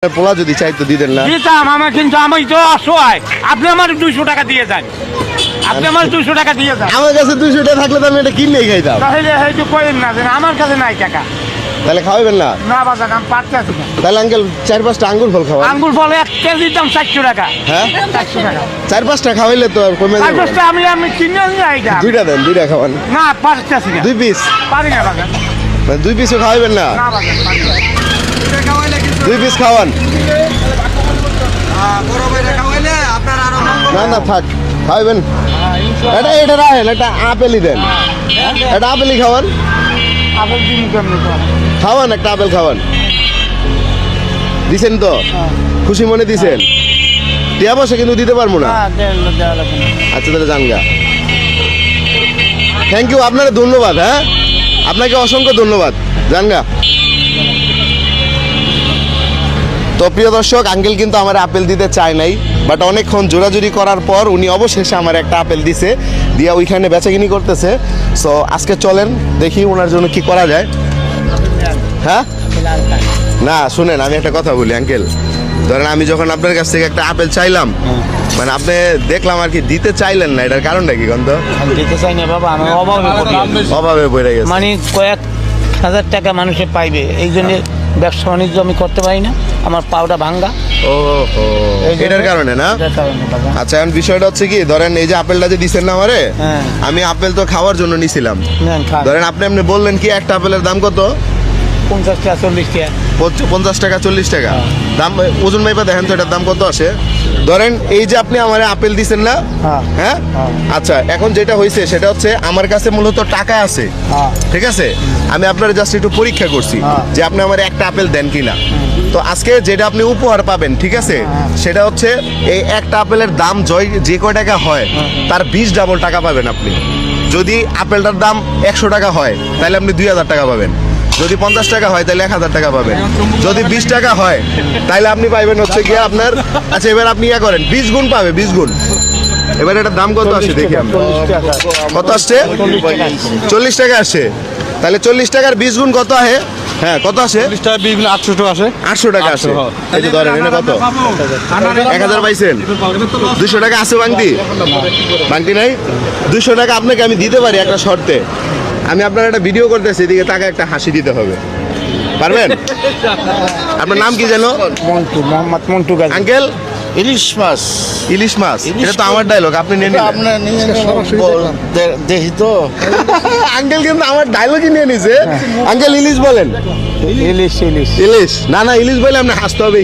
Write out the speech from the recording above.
পোলা যদি চাইতো দিতেন না? দিতাম আমার, কিন্তু আমি তো অসহায়। আপনি আমার 200 টাকা দিয়ে যান, আপনি আমার 200 টাকা দিয়ে যান। আমার কাছে 200 টাকা থাকলে তো আমি এটা কিনে খাইতাম। তাহলে হয়তো কইেন না যে আমার কাছে নাই টাকা। তাহলে খাওয়াবেন না? না বাজার আমি পারতেছি না। তাহলে আঙ্কেল 4-5টা আঙ্গুর ফল খাওয়ান। আঙ্গুর ফল 1 কেজি দাম 400 টাকা। হ্যাঁ 400 টাকা। 4-5টা খাওয়াইলে তো আর কমে যাবে। 4-5টা আমি কিনে নিয়ে আইটা। 2টা দেন, 2টা খাওয়ান। না পারতেছি না। 2 পিস? পারি না বাজার। 2 পিসও খাওয়াবেন না? না বাজার পারি না। 2 পিস খাওয়ান। না না থাক, খাওয়াবেন। এটা রাখেন, একটা আপেলই দেন। একটা আপেলই খাওয়ান। আপেল দিন কেমনে তো? খাওয়ান, একটা আপেল খাওয়ান। দিছেন তো? খুশি মনে দিছেন? টিয়া বসে কিন্তু দিতে পারবো না। দেওয়া লাগবে না। আচ্ছা তাহলে জানগা। থ্যাংক ইউ, আপনাকে ধন্যবাদ। হ্যাঁ আপনাকে অসংখ্য ধন্যবাদ, জানগা। তো প্রিয় দর্শক, আঙ্কেল কিন্তু আমার আপেল দিতে চায় নাই, বাট অনেকক্ষণ জোরাজুরি করার পর উনি অবশেষে আমার একটা আপেল দিছে, দিয়া ওইখানে বেচাকিনি করতেছে। সো আজকে চলেন দেখি ওনার জন্য কি করা যায়। হ্যাঁ না শুনেন, আমি একটা কথা বলি আঙ্কেল। ধরেন আমি যখন আপনার কাছ থেকে একটা আপেল চাইলাম, মানে আপনি দেখলাম আর কি দিতে চাইলেন না, এটার কারণটা কি গন্ধ? আমি দিতে চাই না বাবা, আমি অভাবে পড়ে গেছে। মানে কয়েক হাজার টাকা মানুষে পাইবে, এই জন্য ব্যবসা বাণিজ্য আমি করতে পারি না, আমার পাওটা ভাঙ্গা। ও এটার কারণে না? আচ্ছা এখন বিষয়টা হচ্ছে কি, ধরেন এই যে আপেলটা যে দিচ্ছেন না আমারে, আমি আপেল তো খাওয়ার জন্য নিছিলাম। ধরেন আপনি বললেন কি একটা আপেলের দাম কত? 50 টাকা 40 টাকা। 50 টাকা 40 টাকা দাম। ওজন মাইপা দেখেন তো এটার দাম কত আসে। ধরেন এই যে আপনি আমার আপেল দিচ্ছেন না, হ্যাঁ আচ্ছা এখন যেটা হয়েছে সেটা হচ্ছে আমার কাছে মূলত টাকা আছে, ঠিক আছে? আমি আপনার জাস্ট একটু পরীক্ষা করছি যে আপনি আমার একটা আপেল দেন কিনা। তো আজকে যেটা আপনি উপহার পাবেন, ঠিক আছে, সেটা হচ্ছে এই একটা আপেলের দাম যে কয় টাকা হয় তার 20 ডাবল টাকা পাবেন আপনি। যদি আপেলটার দাম 100 টাকা হয় তাহলে আপনি 2000 টাকা পাবেন। যদি 50 টাকা হয় তাহলে 1000 টাকা পাবেন। যদি 20 টাকা হয় তাহলে আপনি পাইবেন হচ্ছে গিয়ে আপনার, আচ্ছা এবার আপনি ইয়া করেন 20 গুণ পাবে, 20 গুণ। এবার এটার দাম কত আসে দেখি আমরা। কত আসছে? 40 টাকা আসছে। তাহলে 40 টাকার 20 গুণ কত আসে? হ্যাঁ কত আসে? 40 টাকা 20 গুণ 800 টাকা আসে। 800 টাকা আসে। এই যে ধরেন এটা কত? 1000 পাইছেন। 200 টাকা আছে বাংতি? বাংতি নাই? 200 টাকা আপনাকে আমি দিতে পারি একটা শর্তে। আমি আপনার একটা ভিডিও করতেছি, এদিকে তাকে একটা হাসি দিতে হবে, পারবেন? আপনার নাম কি জানো? মন্টু, মোহাম্মদ মন্টু গাজী। আঙ্কেল ইলিশ মাছ। ইলিশ মাছ, এটা তো আমার ডায়লগ, আপনি নিয়ে নিন। আপনার দেখি তো আঙ্কেল কিন্তু আমার ডায়লগই নিয়ে নিছে। আঙ্কেল ইলিশ বলেন। ইলিশ ইলিশ ইলিশ না না, ইলিশ বলে আপনি হাসতে হবে।